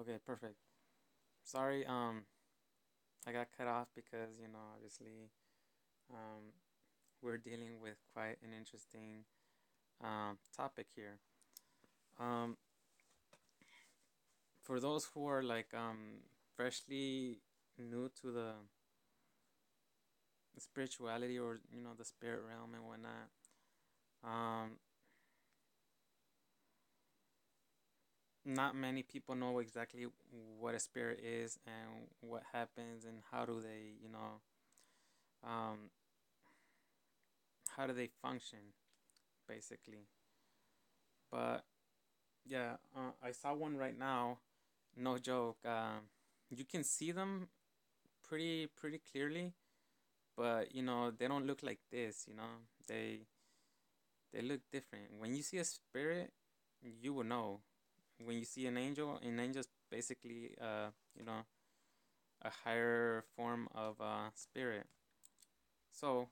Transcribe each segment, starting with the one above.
Okay, perfect. Sorry, I got cut off because, obviously, um, we're dealing with quite an interesting topic here. Um, for those who are like freshly new to the spirituality or the spirit realm and whatnot, um, not many people know exactly what a spirit is and what happens and um, how do they function basically. But yeah, I saw one right now. No joke. You can see them pretty clearly, but they don't look like this. They they look different. When you see a spirit, you will know. When you see an angel's basically a higher form of spirit. So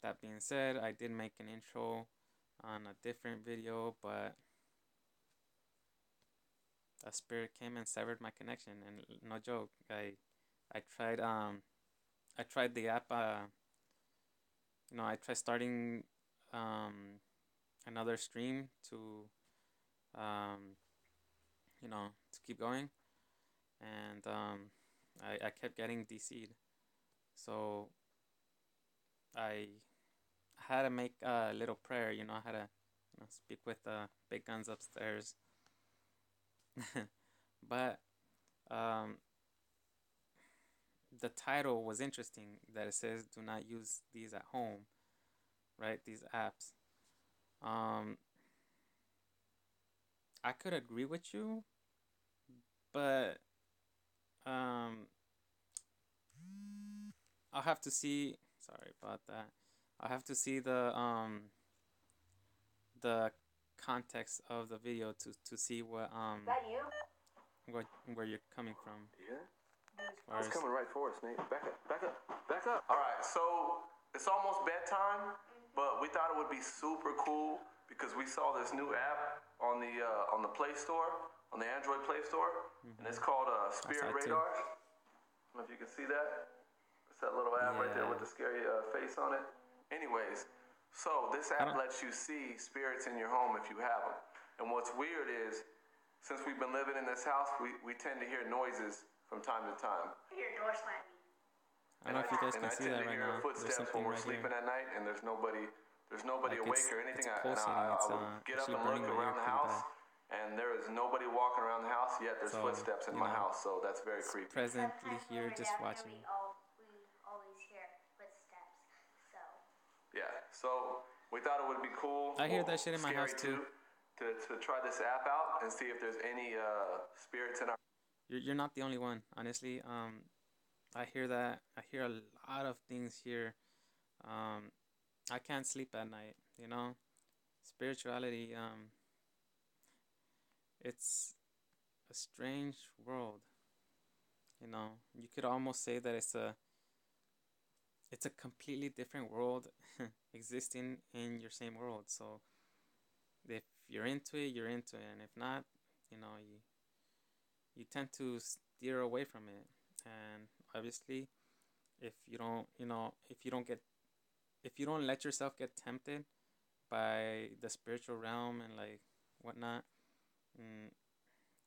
that being said, I did make an intro on a different video, but a spirit came and severed my connection. And no joke, I tried I tried the app. I tried starting um another stream um to keep going, and I kept getting DC'd. So I had to make a little prayer. I had to speak with the big guns upstairs. But um, the title was interesting that it says do not use these at home, right? These apps. Um, I could agree with you, but um, I'll have to see. Sorry about that. I'll have to see the context of the video to see That you? what where you're coming from. Yeah. As I far was as coming right for us, Nate. Back up, back up, back up. All right, so it's almost bedtime, but we thought it would be super cool because we saw this new app on the Play Store, on the Android Play Store, and it's called Spirit outside too. Radar. I don't know if you can see that. It's that little app right there Yeah. with the scary face on it. Anyways, so this I app don't. lets you see spirits in your home if you have them. And what's weird is, since we've been living in this house, we tend to hear noises from time to time. I hear door slamming. I don't know if you guys And can I see tend that to right hear now. There's footsteps when something we're right here. sleeping at night, and there's nobody Like awake or it's anything. pulsating. I It's would get up actually and look burning my ear around the pretty house, bad. and there is nobody walking around the house. Yet there's So footsteps in my house, so that's very it's creepy. presently Sometimes when here we're just down here, watching. we always hear footsteps. So Yeah, so we thought it would be cool, I hear well, that shit in my house scary too. too, to try this app out and see if there's any spirits in our. You're not the only one, honestly. I hear that. I hear a lot of things here. Um, I can't sleep at night. Spirituality. It's a strange world. You could almost say that it's a completely different world existing in your same world. So if you're into it, you're into it, and if not, you tend to steer away from it. And obviously, if you don't, if you don't let yourself get tempted by the spiritual realm and like whatnot, mm,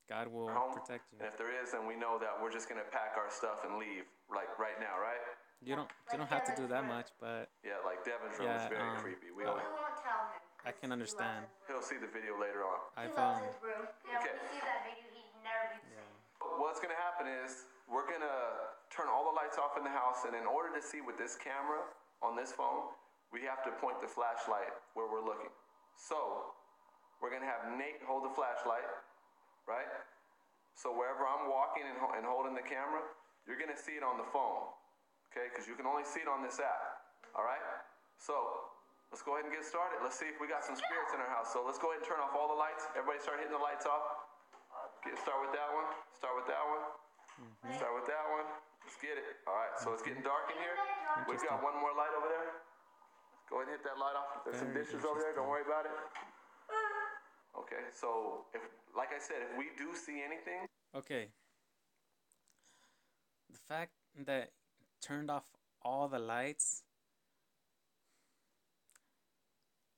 God will Home, protect you. and if there is, then we know that we're just gonna pack our stuff and leave, like right now, right? You don't have to do that much, but Yeah, like Devin's room is yeah, very creepy. we won't tell him. I can understand. He'll see the video later on. He I've loves his room. Okay. If we see that video, he'd never be the yeah. same. What's gonna happen is we're gonna turn all the lights off in the house, and in order to see with this camera on this phone, we have to point the flashlight where we're looking. So we're gonna have Nate hold the flashlight, right? So wherever I'm walking and holding the camera, you're gonna see it on the phone, okay? Because you can only see it on this app, all right? So let's go ahead and get started. Let's see if we got some spirits in our house. So let's go ahead and turn off all the lights. Everybody start hitting the lights off. Start with that one. Start with that one. Start with that one. Let's get it. All right, so it's getting dark in here. We've got one more light over there. Go ahead and hit that light off. There's some Very dishes over there. Don't interesting. worry about it. Okay, so if, like I said, if we do see anything, Okay, the fact that turned off all the lights,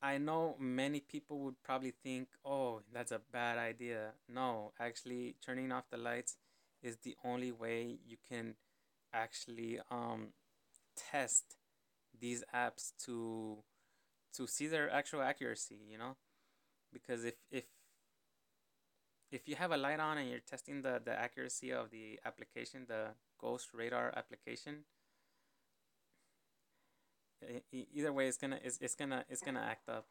I know many people would probably think, oh, that's a bad idea. No, actually, turning off the lights is the only way you can actually test these apps to see their actual accuracy, you know? Because if you have a light on and you're testing the accuracy of the application, the Ghost Radar application, either way it's gonna act up.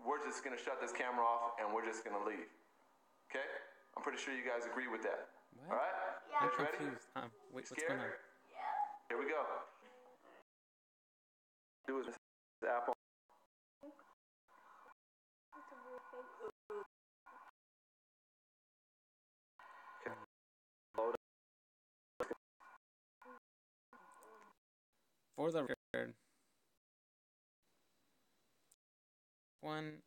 We're just gonna shut this camera off and we're just gonna leave. Okay? I'm pretty sure you guys agree with that. What? All right? Yeah. I'm Guys ready? confused. Wait, You what's going scared? on? Here we go. Do this app on. For the record, one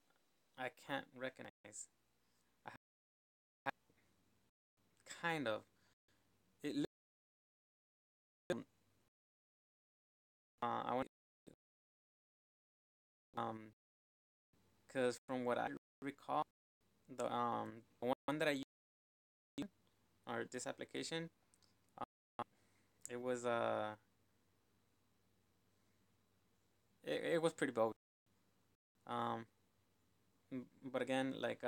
I can't recognize. I kind of. It looks. I want because from what I recall, the one that I used or this application, it was it was pretty bold. Um, but again, like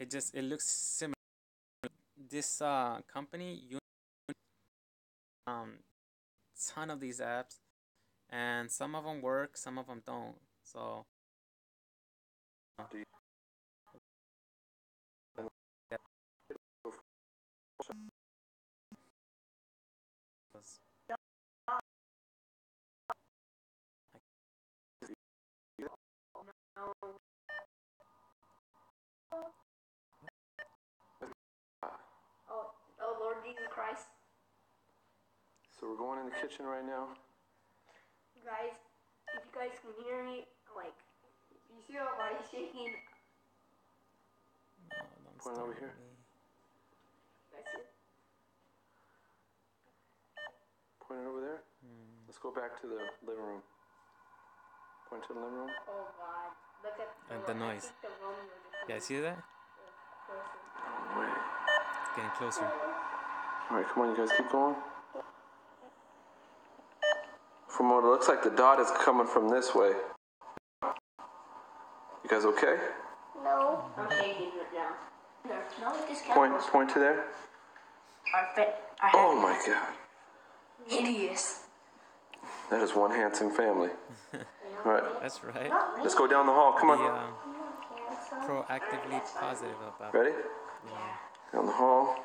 it looks similar. This company, you ton of these apps, and some of them work, some of them don't. So Oh, Lord Jesus Christ. So we're going in the kitchen right now. Guys, if you guys can hear me, like, if you see my body shaking, no, don't Point start over with here. me. guys see it? Point it over there. Let's go back to the living room. Point to the living room. Oh God, look at The I noise. think the Romeo just Yeah, see that? closer. Wait. It's getting closer. All right, come on, you guys, keep going. From what it looks like, the dot is coming from this way. You guys okay? No. I'm shaking right now. No, this camera. Point to there. Oh my God. Hideous. That is one handsome family. All right, That's right. let's go down the hall. Come Be on. proactively positive about Ready? you know. Down the hall.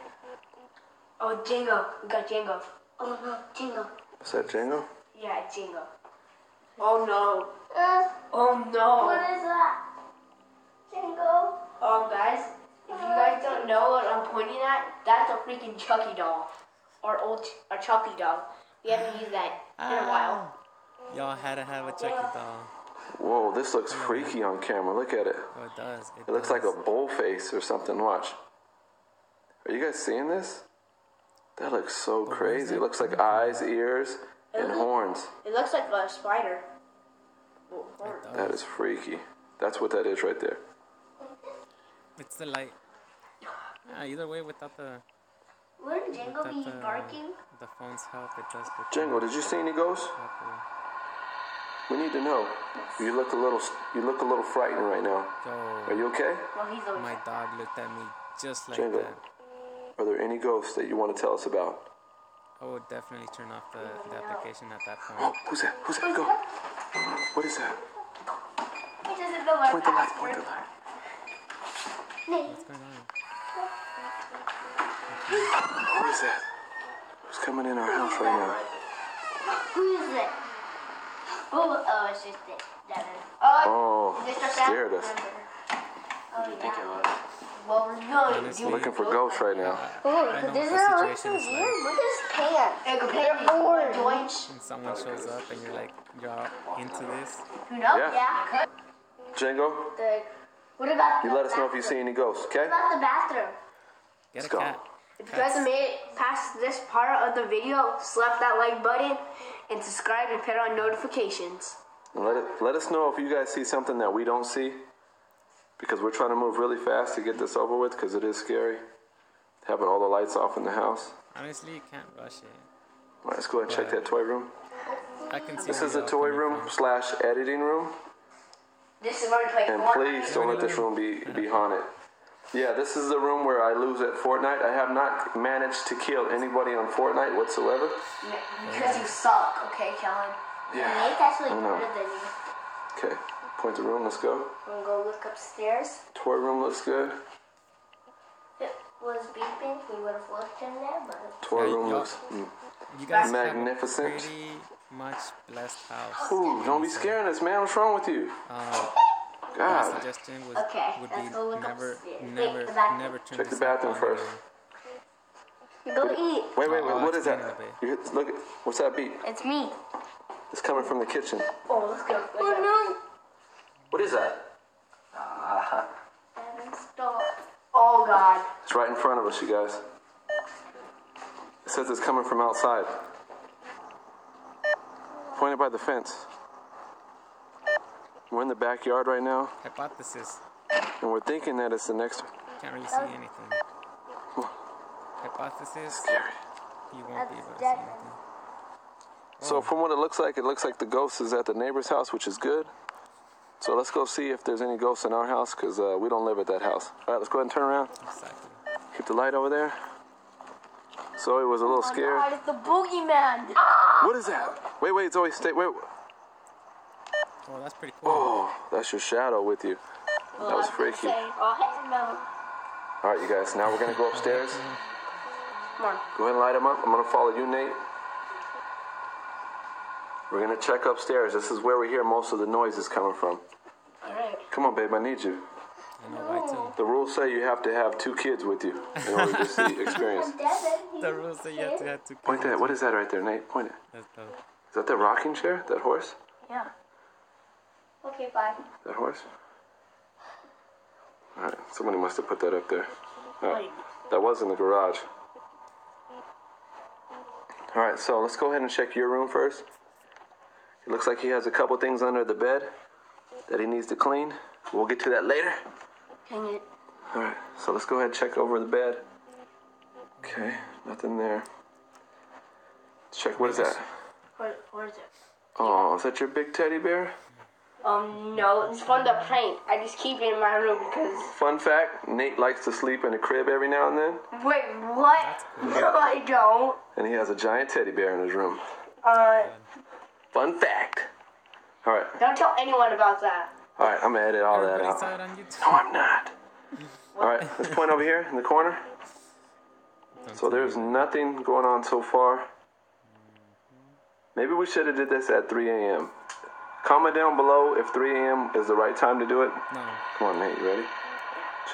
Oh, Django. We got Django. Oh no, Django. Is that Django? Yeah, it's Django. Oh no. Oh no. What is that? Django. Guys, if you guys don't know what I'm pointing at, that's a freaking Chucky doll. Or Chucky doll. We haven't used that in a while. Y'all had to have a Chucky doll. Whoa, this looks freaky on camera. Look at it. Oh, it does. It looks like a bull face or something. Watch. Are you guys seeing this? That looks so crazy. It looks like eyes, ears, and horns. It looks like a spider. That is freaky. That's what that is right there. It's the light. Either way, without the Wouldn't Django be barking? the phone's help, it does look. Django, did you see any ghosts? Popular. We need to know. You look a little frightened right now. Yo, Are you okay? Well, he's always. my dog looked at me just like Django, that. are there any ghosts that you want to tell us about? I would definitely turn off the application at that Oh, point. who's that? Who's that? Go. What is that? He doesn't know our Point the light. password. Point the light. What's going on? Who is that? Who's coming in our house right now? Who is it? Oh, it's just it. Devin. Oh, Is this our scared us. Oh, yeah. Well, we're going. Honestly, We're looking for ghosts right now. Oh, I know this what is the not situation is like. Look at his pants. They're orange. When someone shows up and you're like, you're into this. You know? Yeah. Yeah. Django, What about you let us know if you see any ghosts, okay? What about the bathroom? Get Let's a go. cat. If you guys have made it past this part of the video, slap that like button and subscribe and put on notifications. And let us know if you guys see something that we don't see, because we're trying to move really fast to get this over with, because it is scary having all the lights off in the house. Honestly, you can't rush it. All right, let's go ahead and check that toy room. I can see This where is the y'all toy coming room from. / editing room. This is where we play And Fortnite. please don't let this room be haunted. Yeah, this is the room where I lose at Fortnite. I have not managed to kill anybody on Fortnite whatsoever. Because you suck, okay, Kellen? Yeah, Nate's actually I know. better than you. Okay, point the room, let's go. I'm gonna go look upstairs. Toy room looks good. If it was beeping, we would have looked in there, but... Toy room y'all- looks You guys magnificent. have a pretty much blessed house. Ooh, don't be scaring us, man. What's wrong with you? My God. suggestion would let's go be look never upstairs. Wait, never turn Check the this bathroom on first. You go eat. Wait, Oh, what it's is that? getting a bit. Look, what's that beep? It's me. It's coming from the kitchen. Oh, let's go. Oh, What is that? no. Stop. Oh, God. It's right in front of us, you guys. It says it's coming from outside. Pointed by the fence. We're in the backyard right now, Hypothesis. and we're thinking that it's the next. Can't really see anything. Hypothesis. Scary. You won't be able to see anything. So from what it looks like the ghost is at the neighbor's house, which is good. So let's go see if there's any ghosts in our house, because we don't live at that house. All right, let's go ahead and turn around. Exactly. Keep the light over there. Zoe was a little scared. God, it's the boogeyman. What is that? Wait, Zoe, stay. Wait. Oh, that's pretty cool. Oh, that's your shadow with you. That was freaky. Oh, heck no. All right, you guys. Now we're gonna go upstairs. Come on. Go ahead and light them up. I'm gonna follow you, Nate. We're gonna check upstairs. This is where we hear most of the noises coming from. All right. Come on, babe. I need you. I know why too. The rules say you have to have 2 kids with you in order to see experience. The rules say you have to have 2 kids. Point that. What is that right there, Nate? Point it. That's dope. Is that the rocking chair? That horse? Yeah. Okay, bye. That horse? All right. Somebody must have put that up there. Oh, that was in the garage. All right. So let's go ahead and check your room first. It looks like he has a couple things under the bed that he needs to clean. We'll get to that later. Dang it. All right, so let's go ahead and check over the bed. Okay, nothing there. Let's check, what is that? Where is it? Oh, is that your big teddy bear? No, it's from the prank. I just keep it in my room because... Fun fact, Nate likes to sleep in a crib every now and then. Wait, what? No, I don't. And he has a giant teddy bear in his room. Fun fact. All right. Don't tell anyone about that. All right, I'm gonna edit all that Everybody out. saw it on YouTube. No, I'm not. All right, let's point over here in the corner. So there's nothing going on so far. Maybe we should have did this at 3 a.m. Comment down below if 3 a.m. is the right time to do it. No. Come on, Nate, you ready?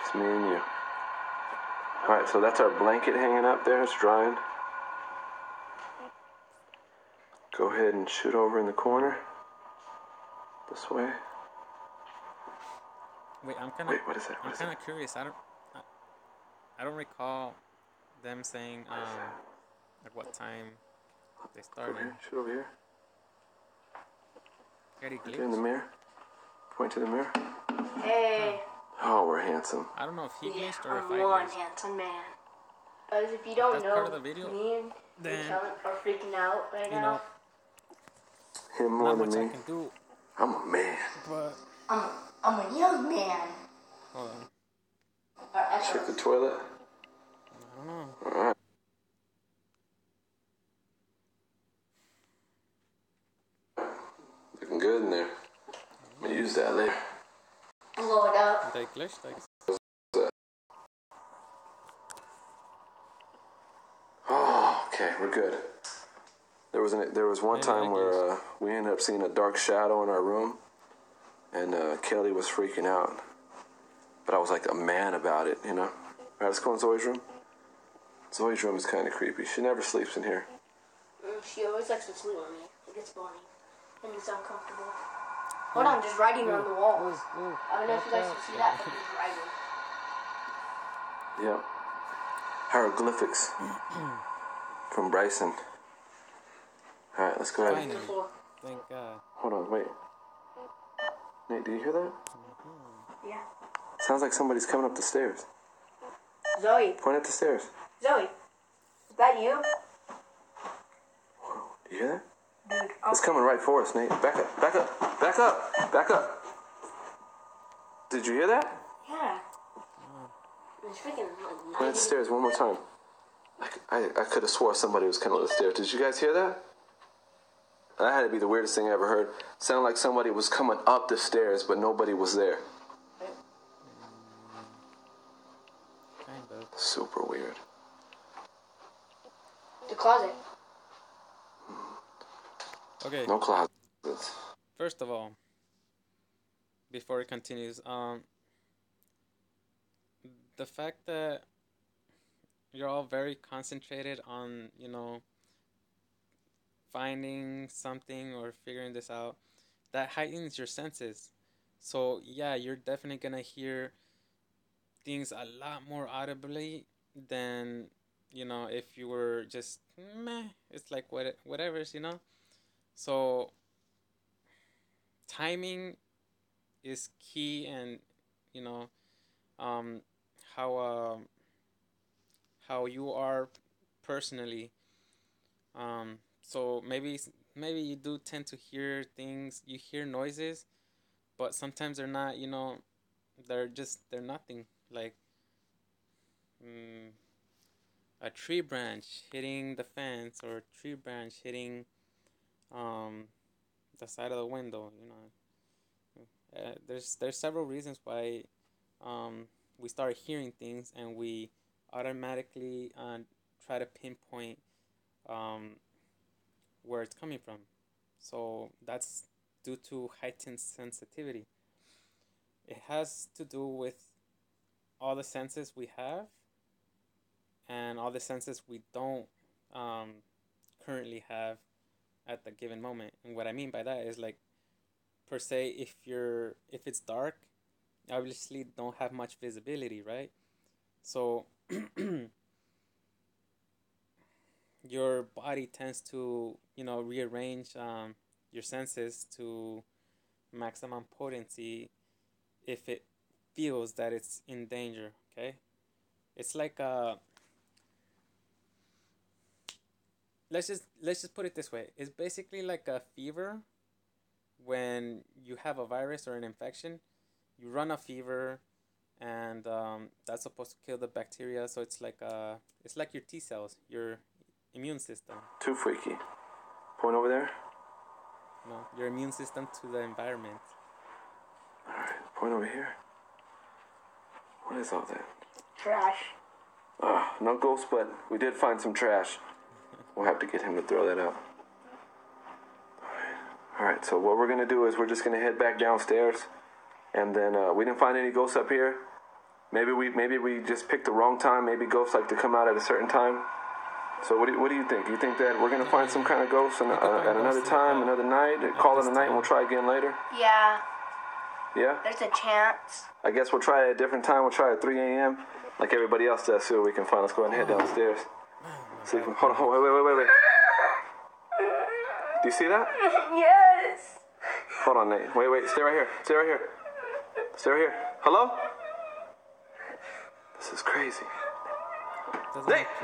Just me and you. All right, so that's our blanket hanging up there. It's drying. Go ahead and shoot over in the corner. This way. Wait, I'm kind of. Wait, what is that? I'm kind of curious. I don't recall them saying at what time they Go started. here, shoot over here. Eddie Right there in the glitched. mirror. Point to the mirror. Hey. Oh, we're handsome. I don't know if he Yeah, glitched or if I I'm one glitched. handsome man. Guys, if you don't That's know, part of the video, me and then, Kellen are freaking out right you now. know, Him more not than much I me. can do. I'm a man. But I'm a young man. hold on. Or Check the toilet. I don't know. All right. Looking good in there. I'm gonna use that later. blow it up. They glitched. Like, Oh, okay, we're good. There was one Maybe time I where we ended up seeing a dark shadow in our room, and Kelly was freaking out. But I was like a man about it, you know. All right, let's go in Zoe's room. Zoe's room is kind of creepy. She never sleeps in here. She always likes to sleep with me. It gets boring. And it's uncomfortable. Hold on, there's writing on the walls. I don't know if you guys can see that, but there's writing. Yeah. hieroglyphics from Bryson. All right, let's go ahead. Finally. Thank God. Hold on, wait. Nate, do you hear that? Yeah. Sounds like somebody's coming up the stairs. Zoe. Point at the stairs. Zoe. Is that you? Whoa, do you hear that? Dude. It's coming right for us, Nate. Back up, back up, back up, back up. Did you hear that? Yeah. It's freaking Point at the stairs one more time. I could have swore somebody was coming up the stairs. Did you guys hear that? That had to be the weirdest thing I ever heard. Sounded like somebody was coming up the stairs, but nobody was there. Kind of. Super weird. The closet. Okay. No closets. First of all, before it continues, the fact that you're all very concentrated on, finding something or figuring this out, that heightens your senses. So yeah, you're definitely gonna hear things a lot more audibly than if you were just meh. It's like whatever's. So timing is key, and you know um, how how you are personally. So maybe you do tend to hear things. You hear noises, but sometimes they're not. They're nothing. Like mm, a tree branch hitting the fence, or a tree branch hitting um, the side of the window. There's several reasons why we start hearing things, and we automatically try to pinpoint um, where it's coming from. So that's due to heightened sensitivity. It has to do with all the senses we have and all the senses we don't um, currently have at the given moment. And what I mean by that is, like, per se, if it's dark, obviously don't have much visibility, right? So your body tends to rearrange your senses to maximum potency if it feels that it's in danger. Okay, it's like let's just put it this way. It's basically like a fever. When you have a virus or an infection, you run a fever, and that's supposed to kill the bacteria. So it's like your T cells, your immune system. Too freaky. Point over there. Your immune system to the environment. Alright, point over here. What is all that? Trash. No ghosts, but we did find some trash. We'll have to get him to throw that out. Alright, so what we're going to do is we're just going to head back downstairs. And then we didn't find any ghosts up here. Maybe we just picked the wrong time. Maybe ghosts like to come out at a certain time. So what do you think? Do you think that we're going to find some kind of ghosts at another time, another night? Call it a night and we'll try again later? Yeah. Yeah? There's a chance. I guess we'll try at a different time. We'll try at 3 a.m. like everybody else does. See what we can find. Let's go ahead and head downstairs. See if we, hold on, wait. Do you see that? Yes. Hold on, Nate. Wait. Stay right here. Hello? This is crazy.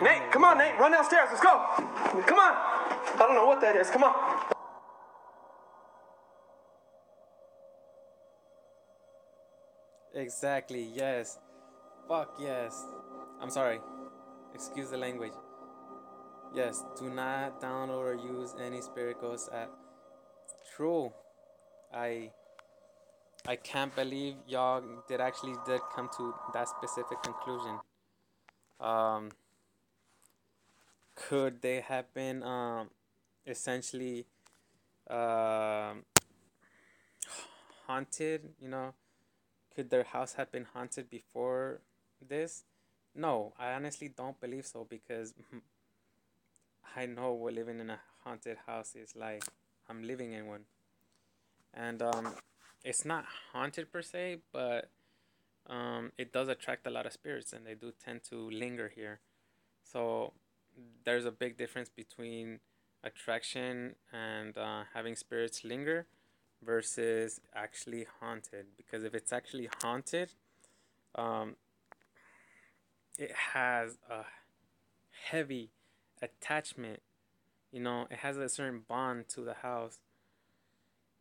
Nate, come on, Nate. Run downstairs. Let's go. Come on. I don't know what that is. Come on. Exactly. Yes. Fuck yes. I'm sorry. Excuse the language. Yes. Do not download or use any Spirit Ghost app. True. I can't believe y'all did come to that specific conclusion. Could they have been essentially haunted? Could their house have been haunted before this? No, I honestly don't believe so, because I know what living in a haunted house is like. I'm living in one. And it's not haunted per se, but it does attract a lot of spirits, and they do tend to linger here. So there's a big difference between attraction and having spirits linger versus actually haunted. Because if it's actually haunted, um, it has a heavy attachment. You know, it has a certain bond to the house,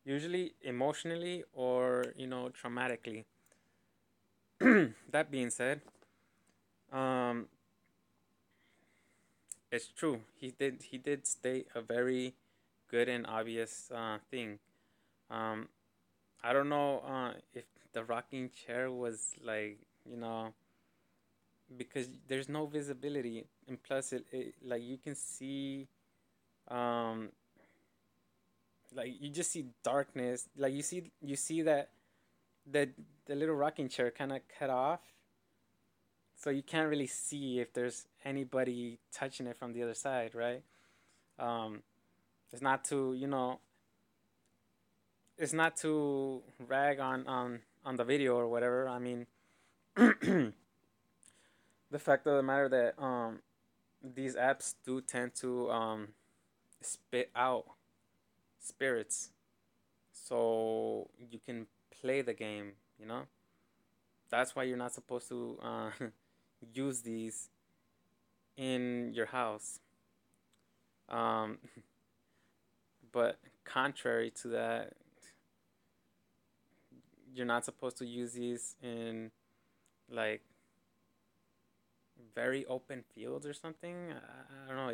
usually emotionally or, you know, traumatically. That being said, um, it's true. He did state a very good and obvious thing. Um, I don't know if the rocking chair was like, you know, because there's no visibility, and plus it like you can see, um, like you just see darkness. Like you see that the the little rocking chair kind of cut off, so you can't really see if there's anybody touching it from the other side, right? Um, it's not to, you know, it's not to rag on the video or whatever. I mean, the fact of the matter that these apps do tend to spit out spirits, so you can play the game. You know, that's why you're not supposed to use these in your house. Um, but contrary to that, you're not supposed to use these in like very open fields or something. I don't know.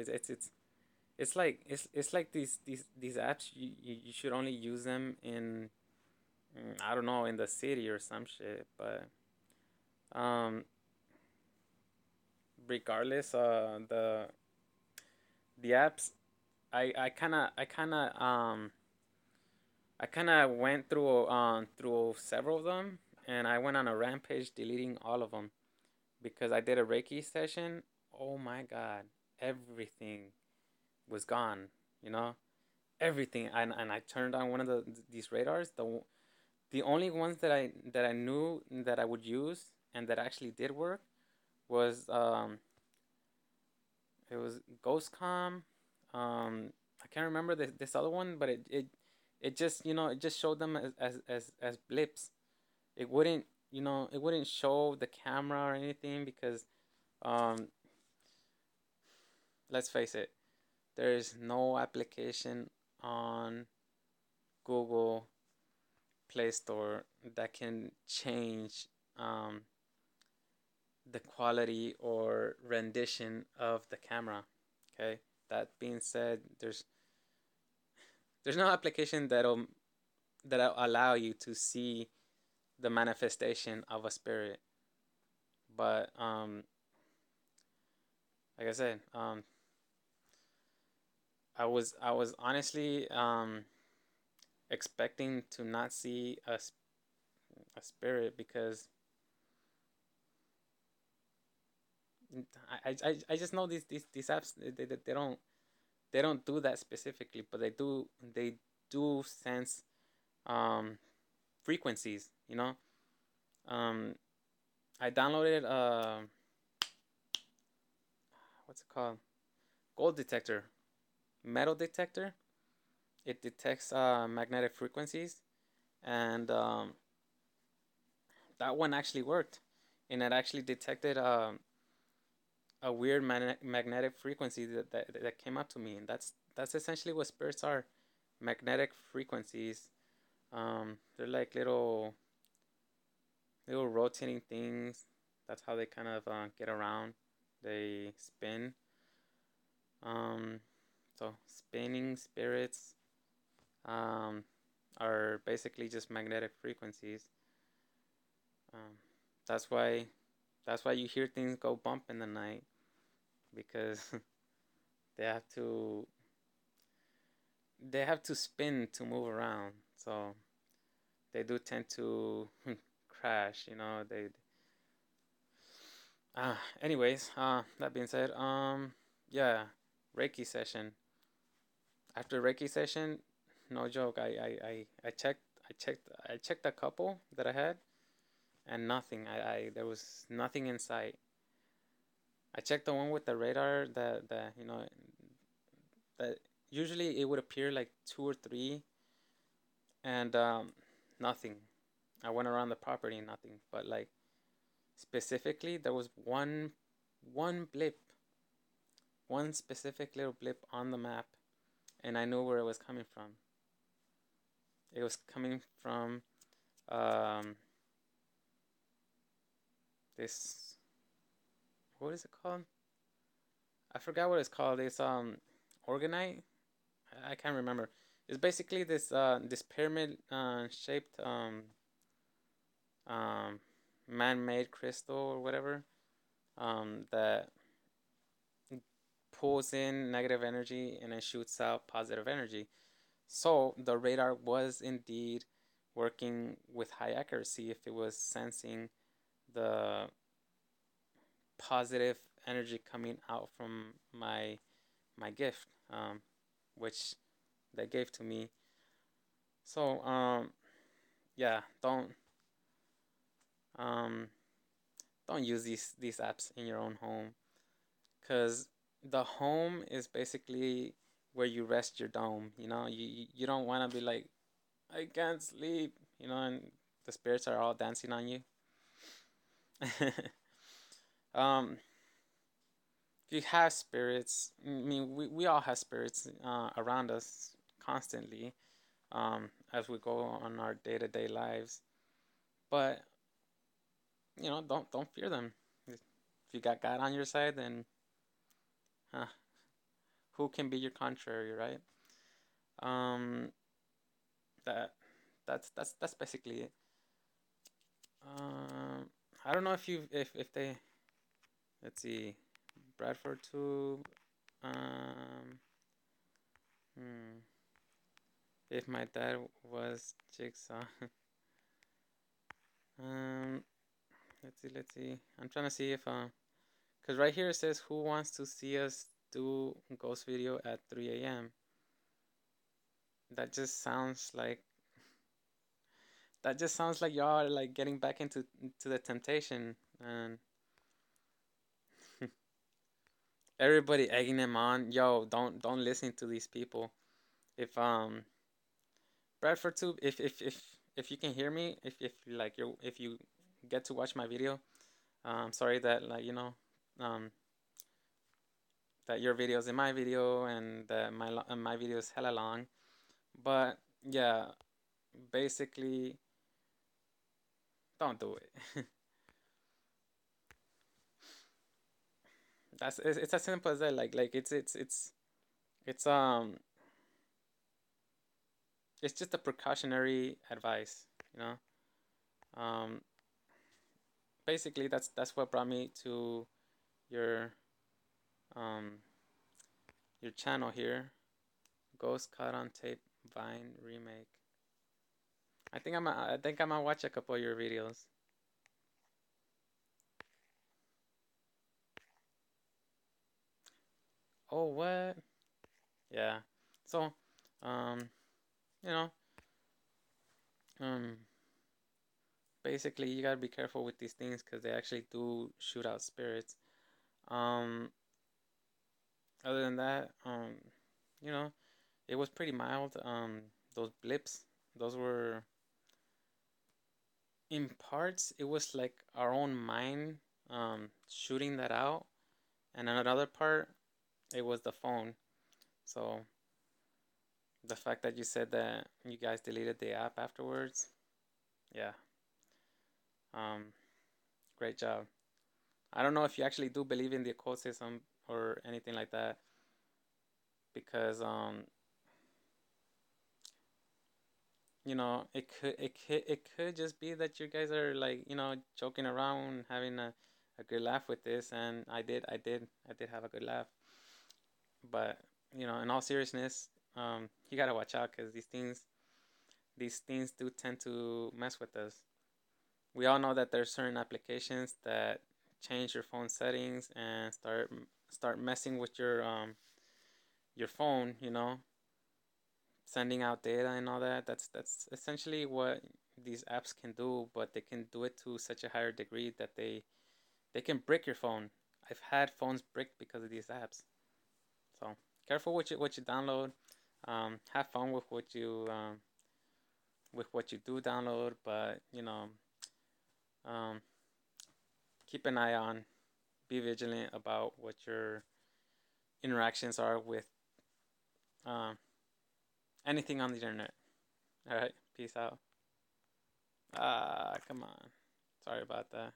It's like these apps. You should only use them in, I don't know, in the city or some shit. But um, regardless, the apps, I kind of went through several of them, and I went on a rampage deleting all of them because I did a Reiki session. Oh my god, everything was gone. You know, everything. And I turned on one of these radars. The only ones that I knew that I would use and that actually did work was it was Ghostcom. I can't remember this other one, but it just, you know, it just showed them as blips. It wouldn't, you know, it wouldn't show the camera or anything because um let's face it, there is no application on Google Play Store that can change um the quality or rendition of the camera. Okay. That being said, there's no application that'll allow you to see the manifestation of a spirit. But like I said, I was honestly expecting to not see a spirit because I just know these apps they don't do that specifically, but they do sense um frequencies. You know, um, I downloaded what's it called? Gold detector, metal detector. It detects magnetic frequencies, and that one actually worked, and it actually detected a weird magnetic frequency that came up to me, and that's essentially what spirits are, magnetic frequencies. They're like little rotating things. That's how they kind of get around. They spin. Um, so spinning spirits um, are basically just magnetic frequencies. Um, that's why you hear things go bump in the night because they have to they have to spin to move around. So they do tend to crash. You know they. Anyways, that being said, yeah, Reiki session. After Reiki session, no joke. I checked a couple that I had, and nothing. I there was nothing in sight. I checked the one with the radar that that usually it would appear like two or three, and nothing. I went around the property, nothing. But like specifically, there was one blip, one specific little blip on the map, and I knew where it was coming from. It was coming from um, this. What is it called? I forgot what it's called. It's organite. I can't remember. It's basically this pyramid shaped um, man-made crystal or whatever that pulls in negative energy and then shoots out positive energy. So the radar was indeed working with high accuracy if it was sensing the positive energy coming out from my gift, which they gave to me. So yeah, um, don't use these apps in your own home, because the home is basically where you rest your dome. You don't want to be like, I can't sleep, and the spirits are all dancing on you. um, if you have spirits, I mean, we all have spirits around us constantly, as we go on our day-to-day lives. But don't fear them. If you got God on your side, then huh, who can be your contrary, right? Um, that that's basically it. Um, I don't know if they, let's see, Bradford too. Um, hmm, if my dad was Jigsaw. um, let's see. I'm trying to see if cause right here it says who wants to see us do ghost video at 3 a.m. That just sounds like y'all are like getting back into the temptation, and everybody egging them on. Yo, don't listen to these people. If Bradford too, if you can hear me, if like you if you get to watch my video, I'm sorry that like um that your video is in my video and that my video is hella long, but yeah, basically don't do it. It's as simple as that. Like it's it's just a precautionary advice, you know. Um, basically that's what brought me to your um your channel here, Ghost Caught on Tape Vine remake. I think I'm gonna watch a couple of your videos. Oh, what? Yeah. So, um, you know, um, basically you gotta be careful with these things because they actually do shoot out spirits. Um, other than that, you know, it was pretty mild. Those blips, those were in parts. It was like our own mind, shooting that out, and another part, it was the phone. So the fact that you said that you guys deleted the app afterwards, yeah, um, great job. I don't know if you actually do believe in the occultism or anything like that, because it could just be that you guys are like joking around, having a good laugh with this, and I did have a good laugh, but in all seriousness, you gotta watch out because these things do tend to mess with us. We all know that there's certain applications that change your phone settings and start messing with your phone, sending out data and all that. That's essentially what these apps can do, but they can do it to such a higher degree that they can break your phone. I've had phones brick because of these apps. So careful what you download. Have fun with what you do download, but um, keep an eye on. Be vigilant about what your interactions are with um, anything on the internet. All right, peace out. Ah, come on. Sorry about that.